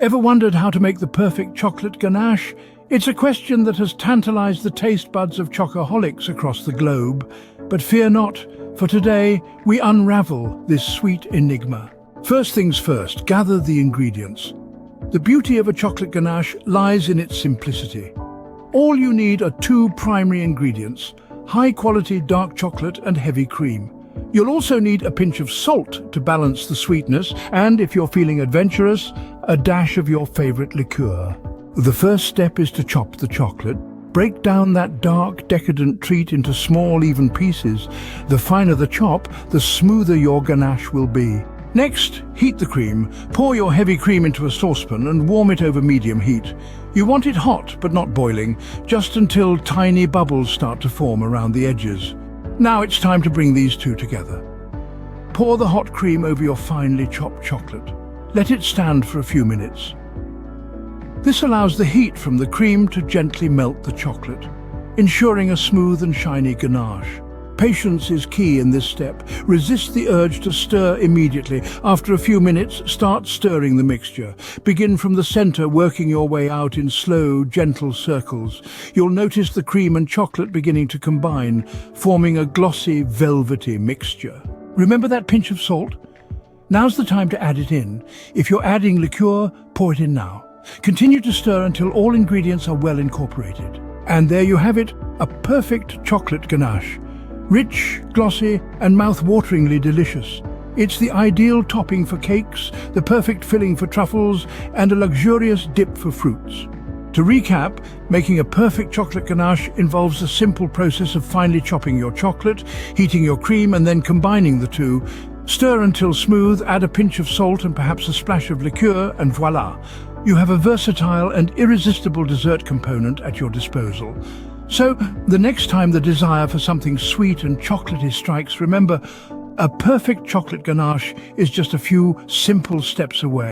Ever wondered how to make the perfect chocolate ganache? It's a question that has tantalized the taste buds of chocoholics across the globe. But fear not, for today we unravel this sweet enigma. First things first, gather the ingredients. The beauty of a chocolate ganache lies in its simplicity. All you need are two primary ingredients: high-quality dark chocolate and heavy cream. You'll also need a pinch of salt to balance the sweetness, and if you're feeling adventurous, a dash of your favorite liqueur. The first step is to chop the chocolate. Break down that dark, decadent treat into small, even pieces. The finer the chop, the smoother your ganache will be. Next, heat the cream. Pour your heavy cream into a saucepan and warm it over medium heat. You want it hot, but not boiling, just until tiny bubbles start to form around the edges. Now it's time to bring these two together. Pour the hot cream over your finely chopped chocolate. Let it stand for a few minutes. This allows the heat from the cream to gently melt the chocolate, ensuring a smooth and shiny ganache. Patience is key in this step. Resist the urge to stir immediately. After a few minutes, start stirring the mixture. Begin from the center, working your way out in slow, gentle circles. You'll notice the cream and chocolate beginning to combine, forming a glossy, velvety mixture. Remember that pinch of salt? Now's the time to add it in. If you're adding liqueur, pour it in now. Continue to stir until all ingredients are well incorporated. And there you have it, a perfect chocolate ganache. Rich, glossy, and mouth-wateringly delicious. It's the ideal topping for cakes, the perfect filling for truffles, and a luxurious dip for fruits. To recap, making a perfect chocolate ganache involves the simple process of finely chopping your chocolate, heating your cream, and then combining the two. Stir until smooth, add a pinch of salt and perhaps a splash of liqueur, and voila! You have a versatile and irresistible dessert component at your disposal. So, the next time the desire for something sweet and chocolatey strikes, remember, a perfect chocolate ganache is just a few simple steps away.